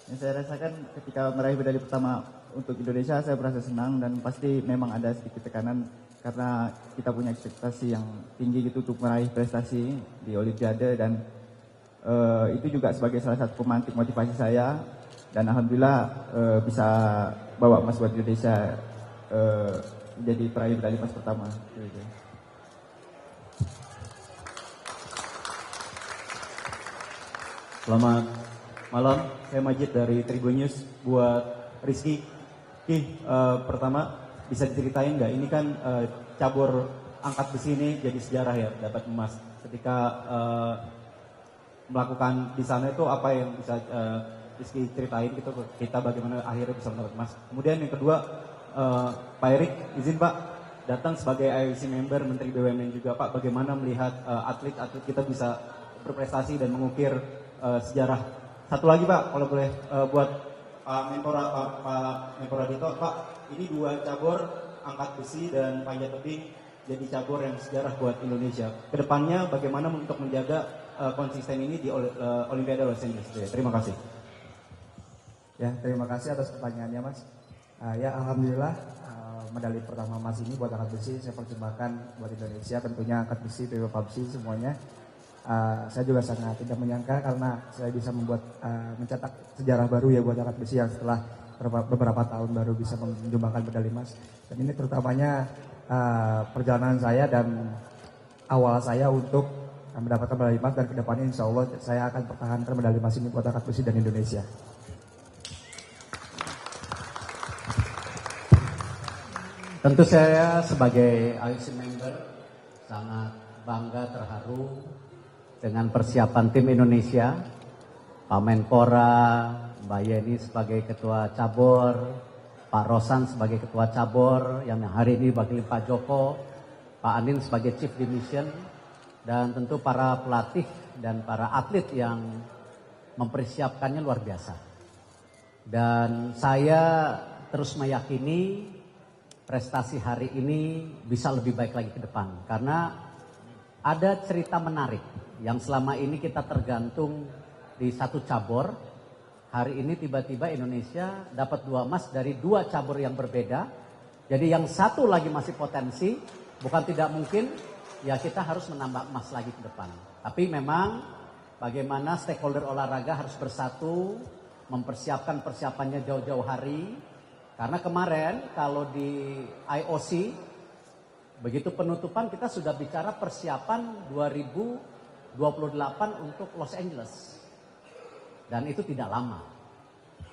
Yang saya rasakan ketika meraih medali pertama untuk Indonesia, saya merasa senang dan pasti memang ada sedikit tekanan karena kita punya ekspektasi yang tinggi gitu untuk meraih prestasi di Olimpiade dan itu juga sebagai salah satu pemantik motivasi saya dan alhamdulillah bisa bawa emas buat Indonesia menjadi peraih medali emas pertama. Selamat malam, saya Majid dari Tribun News. Buat Rizky, pertama bisa diceritain nggak? Ini kan cabur angkat besi ini jadi sejarah ya, dapat emas. Ketika melakukan di sana itu apa yang bisa Rizky ceritain gitu kita bagaimana akhirnya bisa mendapat emas. Kemudian yang kedua, Pak Erik, izin Pak datang sebagai IOC member, Menteri BUMN juga Pak, bagaimana melihat atlet-atlet kita bisa berprestasi dan mengukir sejarah. Satu lagi Pak, kalau boleh buat Pak Menpora Dito, Pak, ini 2 cabur angkat besi dan panjat tebing jadi cabur yang sejarah buat Indonesia. Kedepannya bagaimana untuk menjaga konsisten ini di Olimpiade Los Angeles? Terima kasih. Ya, terima kasih atas pertanyaannya Mas. Ya alhamdulillah medali pertama emas ini buat angkat besi saya persembahkan buat Indonesia, tentunya angkat besi, PBPABSI semuanya. Saya juga sangat tidak menyangka karena saya bisa mencetak sejarah baru ya buat angkat besi yang setelah beberapa tahun baru bisa menyumbangkan medali emas. Dan ini terutamanya perjalanan saya dan awal saya untuk mendapatkan medali emas dan kedepannya insya Allah saya akan pertahankan medali emas ini buat angkat besi dan Indonesia. Tentu saya sebagai IOC member sangat bangga, terharu dengan persiapan tim Indonesia, Pak Menpora, Mbak Yeni sebagai ketua cabur, Pak Rosan sebagai ketua cabur, yang hari ini wakili Pak Joko, Pak Anin sebagai Chief Division, dan tentu para pelatih dan para atlet yang mempersiapkannya luar biasa. Dan saya terus meyakini prestasi hari ini bisa lebih baik lagi ke depan. Karena ada cerita menarik yang selama ini kita tergantung di satu cabur. Hari ini tiba-tiba Indonesia dapat 2 emas dari 2 cabur yang berbeda. Jadi yang satu lagi masih potensi, bukan tidak mungkin, ya kita harus menambah emas lagi ke depan. Tapi memang bagaimana stakeholder olahraga harus bersatu, mempersiapkan persiapannya jauh-jauh hari. Karena kemarin kalau di IOC, begitu penutupan kita sudah bicara persiapan 2028 untuk Los Angeles. Dan itu tidak lama.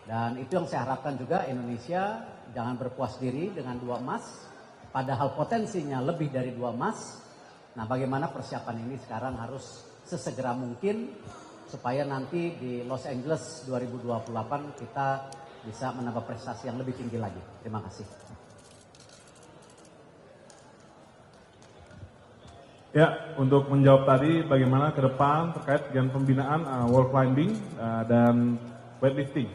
Dan itu yang saya harapkan juga Indonesia jangan berpuas diri dengan 2 emas. Padahal potensinya lebih dari 2 emas. Nah bagaimana persiapan ini sekarang harus sesegera mungkin. Supaya nanti di Los Angeles 2028 kita bisa menambah prestasi yang lebih tinggi lagi. Terima kasih. Ya, untuk menjawab tadi bagaimana ke depan terkait dengan pembinaan wall climbing dan weightlifting.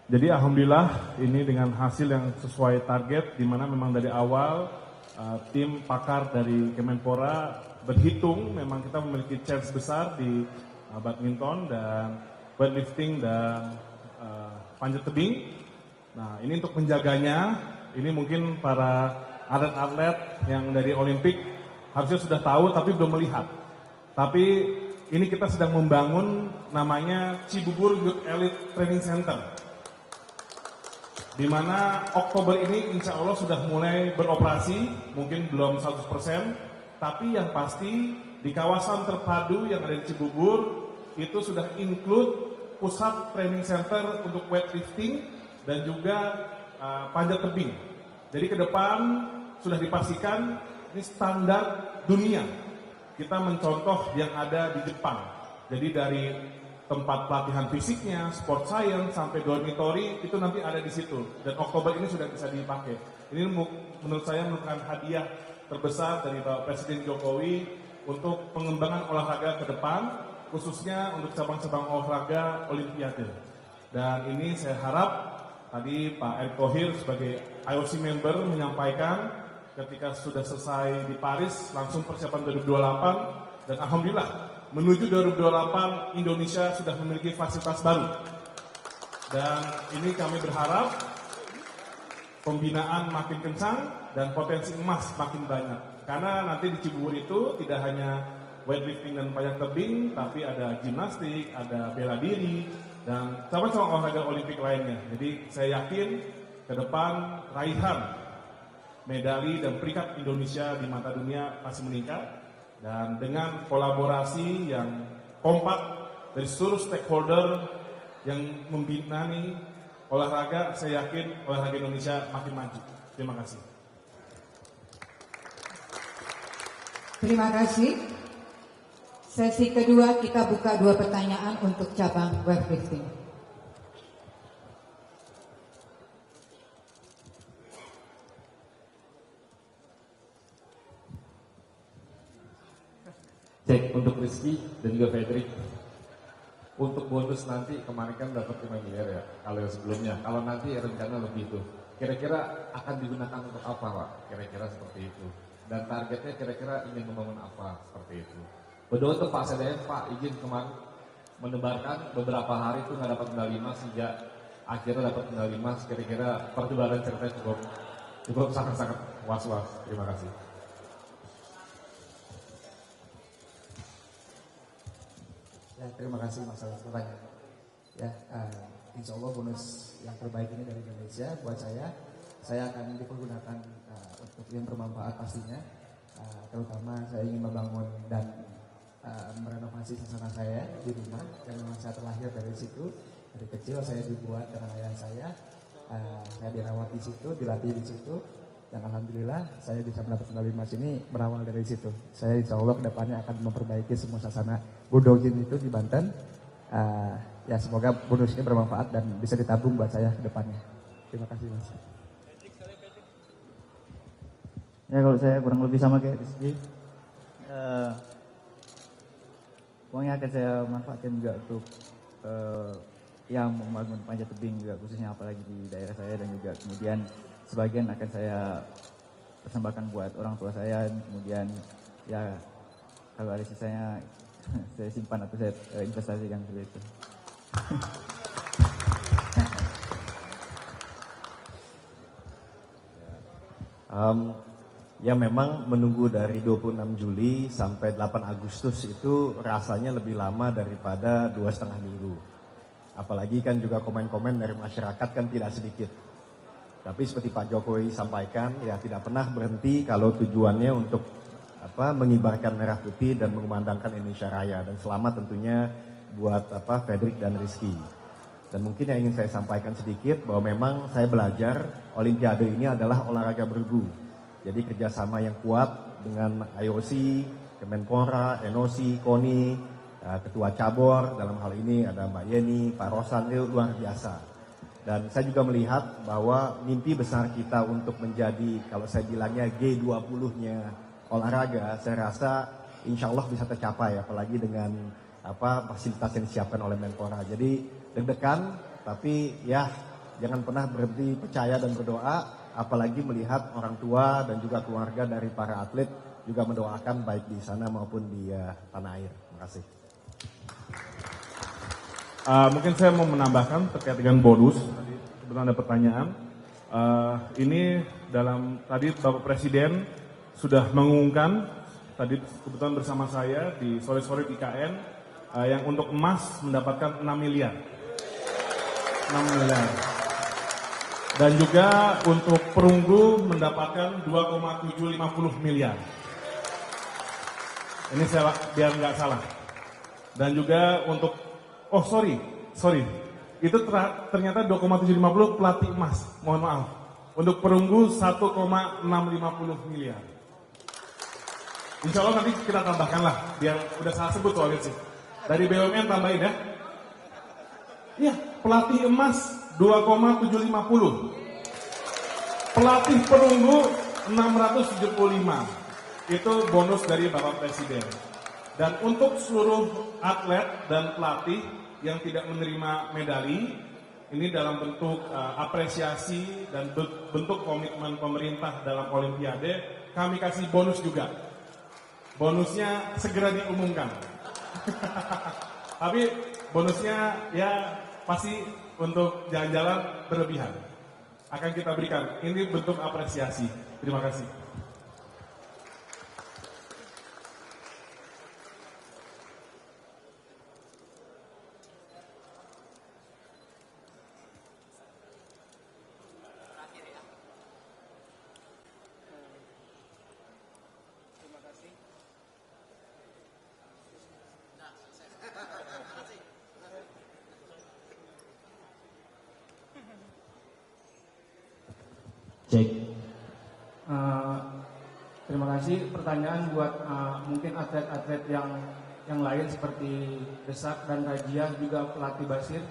Jadi alhamdulillah ini dengan hasil yang sesuai target, di mana memang dari awal tim pakar dari Kemenpora berhitung memang kita memiliki chance besar di badminton dan weightlifting dan panjat tebing. Nah ini untuk menjaganya, ini mungkin para atlet-atlet yang dari Olimpik harusnya sudah tahu tapi belum melihat. Tapi ini kita sedang membangun namanya Cibubur Youth Elite Training Center. Di mana Oktober ini insya Allah sudah mulai beroperasi, mungkin belum 100%, tapi yang pasti di kawasan terpadu yang ada di Cibubur itu sudah include pusat training center untuk weightlifting dan juga panjat tebing. Jadi ke depan sudah dipastikan ini standar dunia. Kita mencontoh yang ada di Jepang. Jadi dari tempat pelatihan fisiknya, sport science sampai dormitory itu nanti ada di situ. Dan Oktober ini sudah bisa dipakai. Ini menurut saya merupakan hadiah terbesar dari Bapak Presiden Jokowi untuk pengembangan olahraga ke depan, khususnya untuk cabang-cabang olahraga Olimpiade. Dan ini saya harap tadi Pak Erick Thohir sebagai IOC member menyampaikan ketika sudah selesai di Paris langsung persiapan 2028 dan alhamdulillah menuju 2028 Indonesia sudah memiliki fasilitas baru Dan ini kami berharap pembinaan makin kencang dan potensi emas makin banyak. Karena nanti di Cibubur itu tidak hanya weightlifting dan panjat tebing, tapi ada gimnastik, ada bela diri, dan cabang-cabang olahraga olimpik lainnya. Jadi saya yakin ke depan raihan medali dan peringkat Indonesia di mata dunia masih meningkat. Dan dengan kolaborasi yang kompak dari seluruh stakeholder yang membinani olahraga, saya yakin olahraga Indonesia makin maju. Terima kasih. Terima kasih. Sesi kedua kita buka 2 pertanyaan untuk cabang weightlifting. Cek untuk Rizky dan juga Fredrik. Untuk bonus nanti kemarin kan dapat 5 miliar ya, kalau yang sebelumnya. Kalau nanti rencana lebih tuh, kira-kira akan digunakan untuk apa Pak? Kira-kira seperti itu. Dan targetnya kira-kira ingin membangun apa seperti itu. Kedua untuk Pak CDM, Pak izin kemarin menebarkan beberapa hari itu nggak dapat medali emas sejak akhirnya dapat medali emas. Kira-kira pertubaran ceritanya cukup sangat-sangat was-was. Terima kasih. Ya, terima kasih Mas atas pertanyaan. Ya, insya Allah bonus yang terbaik ini dari Indonesia buat saya akan dipergunakan untuk yang bermanfaat pastinya. Terutama saya ingin membangun dan merenovasi sasana saya di rumah yang memang saya terlahir dari situ. Dari kecil saya dibuat dengan ayah saya dirawat di situ, dilatih di situ. Dan alhamdulillah saya bisa mendapat medali emas ini berawal dari situ. Saya insya Allah kedepannya akan memperbaiki semua sasana Budo Gym itu di Banten. Ya semoga bonus ini bermanfaat dan bisa ditabung buat saya kedepannya. Terima kasih Mas. Ya kalau saya kurang lebih sama kayak Rizky. Uangnya akan saya manfaatkan juga untuk yang membangun panjat tebing juga khususnya apalagi di daerah saya, dan juga kemudian sebagian akan saya persembahkan buat orang tua saya, kemudian ya kalau ada sisanya saya simpan atau saya investasikan seperti itu. Ya memang menunggu dari 26 Juli sampai 8 Agustus itu rasanya lebih lama daripada 2,5 minggu. Apalagi kan juga komen-komen dari masyarakat kan tidak sedikit. Tapi seperti Pak Jokowi sampaikan, ya tidak pernah berhenti kalau tujuannya untuk mengibarkan merah putih dan mengumandangkan Indonesia Raya. Dan selamat tentunya buat Fredrik dan Rizky. Dan mungkin yang ingin saya sampaikan sedikit bahwa memang saya belajar Olimpiade ini adalah olahraga bergu. Jadi kerjasama yang kuat dengan IOC, Kemenpora, NOC, KONI, Ketua Cabur, dalam hal ini ada Mbak Yeni, Pak Rosan, itu luar biasa. Dan saya juga melihat bahwa mimpi besar kita untuk menjadi, kalau saya bilangnya G20-nya olahraga, saya rasa insya Allah bisa tercapai, apalagi dengan fasilitas yang disiapkan oleh Menpora. Jadi deg-degan, tapi ya jangan pernah berhenti percaya dan berdoa, apalagi melihat orang tua dan juga keluarga dari para atlet juga mendoakan baik di sana maupun di tanah air. Terima kasih. Mungkin saya mau menambahkan terkait dengan bonus. Tadi kebetulan ada pertanyaan. Ini tadi Bapak Presiden sudah mengumumkan tadi kebetulan bersama saya di sore-sore di IKN yang untuk emas mendapatkan 6 miliar. 6 miliar. Dan juga untuk perunggu mendapatkan 2,750 miliar. Ini saya biar nggak salah. Dan juga untuk sorry. Itu ternyata 2,750 pelatih emas. Mohon maaf. Untuk perunggu 1,650 miliar. Insya Allah nanti kita tambahkan lah. Biar udah salah sebut soalnya sih. Dari BUMN tambahin ya. Iya, pelatih emas 2,750. Pelatih perunggu 675. Itu bonus dari Bapak Presiden. Dan untuk seluruh atlet dan pelatih yang tidak menerima medali, ini dalam bentuk apresiasi dan bentuk komitmen pemerintah dalam Olimpiade, kami kasih bonus juga. Bonusnya segera diumumkan. Tapi bonusnya ya pasti untuk jalan-jalan berlebihan. Akan kita berikan. Ini bentuk apresiasi. Terima kasih. Cek. Terima kasih. Pertanyaan buat mungkin atlet-atlet yang lain seperti Desak dan Rajia, juga pelatih Basir.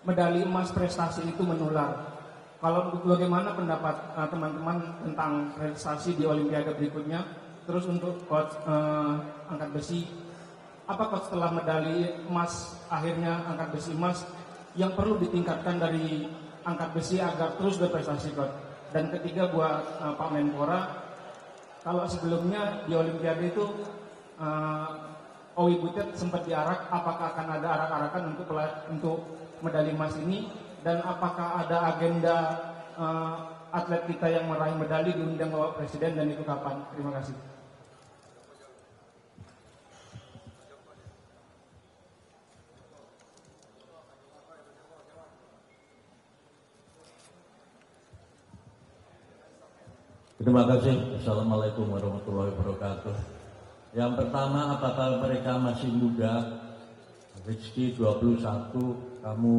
Medali emas prestasi itu menular. Kalau bagaimana pendapat teman-teman tentang prestasi di Olimpiade berikutnya? Terus untuk coach angkat besi, apa coach setelah medali emas, akhirnya angkat besi emas, yang perlu ditingkatkan dari angkat besi agar terus berprestasi, coach? Dan ketiga buat Pak Menpora, kalau sebelumnya di Olimpiade itu Owi Butet sempat diarak, apakah akan ada arak-arakan untuk medali emas ini? Dan apakah ada agenda atlet kita yang meraih medali diundang Bapak Presiden, dan itu kapan? Terima kasih. Terima kasih. Assalamualaikum warahmatullahi wabarakatuh. Yang pertama, apakah mereka masih muda? Rizky 21, kamu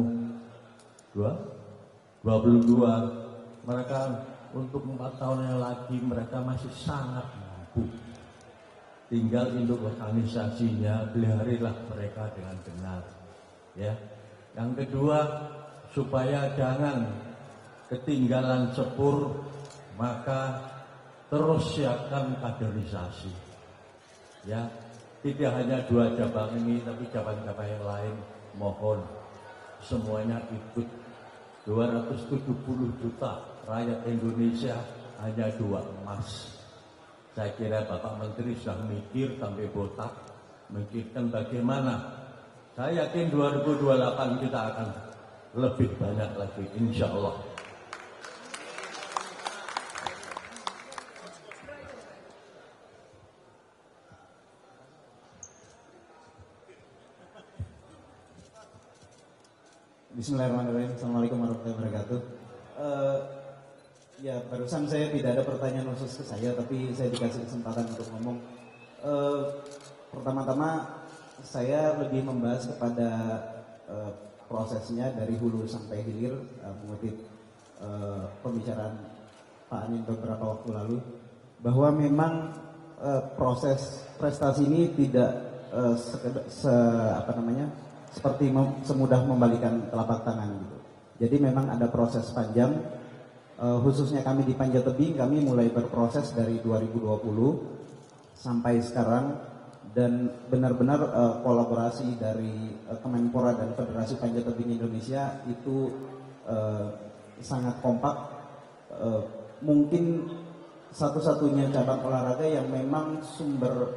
22. Mereka untuk 4 tahun yang lagi mereka masih sangat mampu. Tinggal induk organisasinya, peliharilah mereka dengan benar. Ya. Yang kedua, supaya jangan ketinggalan sepur, maka terus siapkan kaderisasi. Ya, tidak hanya 2 cabang ini, tapi cabang-cabang yang lain, mohon semuanya ikut. 270 juta rakyat Indonesia, hanya 2 emas. Saya kira Bapak Menteri sudah mikir sampai botak, mikirkan bagaimana. Saya yakin 2028 kita akan lebih banyak lagi, insya Allah. Bismillahirrahmanirrahim. Assalamualaikum warahmatullahi wabarakatuh. Ya, barusan saya tidak ada pertanyaan khusus ke saya, tapi saya dikasih kesempatan untuk ngomong. Pertama-tama saya lebih membahas kepada prosesnya dari hulu sampai hilir, mengutip pembicaraan Pak Anin beberapa waktu lalu, bahwa memang proses prestasi ini tidak seperti semudah membalikan telapak tangan gitu. Jadi memang ada proses panjang, khususnya kami di Panjat Tebing, kami mulai berproses dari 2020 sampai sekarang, dan benar-benar kolaborasi dari Kemenpora dan Federasi Panjat Tebing Indonesia itu sangat kompak. Mungkin satu-satunya cabang olahraga yang memang sumber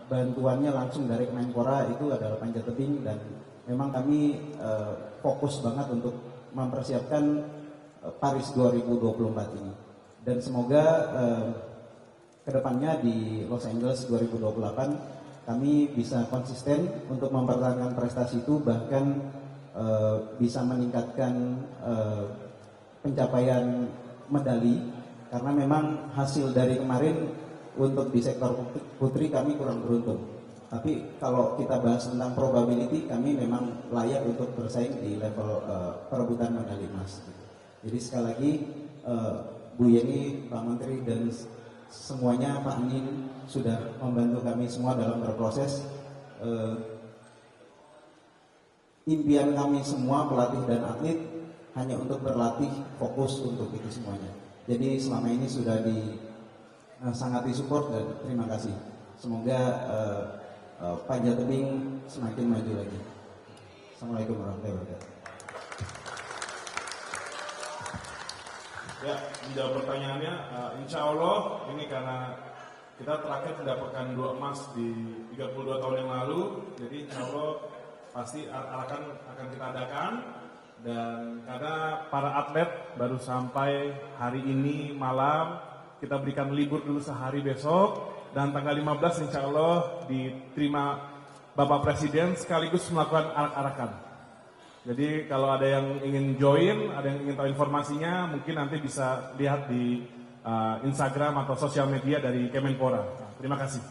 bantuannya langsung dari Kemenpora itu adalah Panjat Tebing, dan memang kami fokus banget untuk mempersiapkan Paris 2024 ini. Dan semoga kedepannya di Los Angeles 2028 kami bisa konsisten untuk mempertahankan prestasi itu, bahkan bisa meningkatkan pencapaian medali, karena memang hasil dari kemarin untuk di sektor putri kami kurang beruntung. Tapi kalau kita bahas tentang probability, kami memang layak untuk bersaing di level perebutan medali emas. Jadi sekali lagi Bu Yeni, Pak Menteri, dan semuanya, Pak Anin sudah membantu kami semua dalam berproses. Impian kami semua pelatih dan atlet hanya untuk berlatih, fokus untuk itu semuanya. Jadi selama ini sudah sangat disupport, dan terima kasih. Semoga Panjat Tebing semakin maju lagi. Assalamualaikum warahmatullahi wabarakatuh. Ya, menjawab pertanyaannya, insya Allah ini karena kita terakhir mendapatkan 2 emas di 32 tahun yang lalu, jadi insya Allah pasti arakan akan kita adakan. Dan karena para atlet baru sampai hari ini malam, kita berikan libur dulu sehari besok, dan tanggal 15 insya Allah diterima Bapak Presiden sekaligus melakukan arak-arakan. Jadi kalau ada yang ingin join, ada yang ingin tahu informasinya, mungkin nanti bisa lihat di Instagram atau sosial media dari Kemenpora. Terima kasih.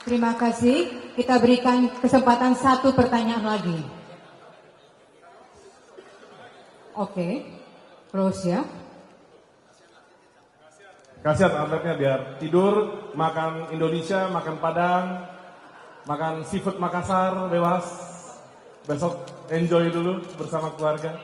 Terima kasih. Kita berikan kesempatan satu pertanyaan lagi. Oke, close ya. Kasihan atletnya biar tidur, makan Indonesia, makan Padang, makan seafood Makassar, bebas. Besok enjoy dulu bersama keluarga.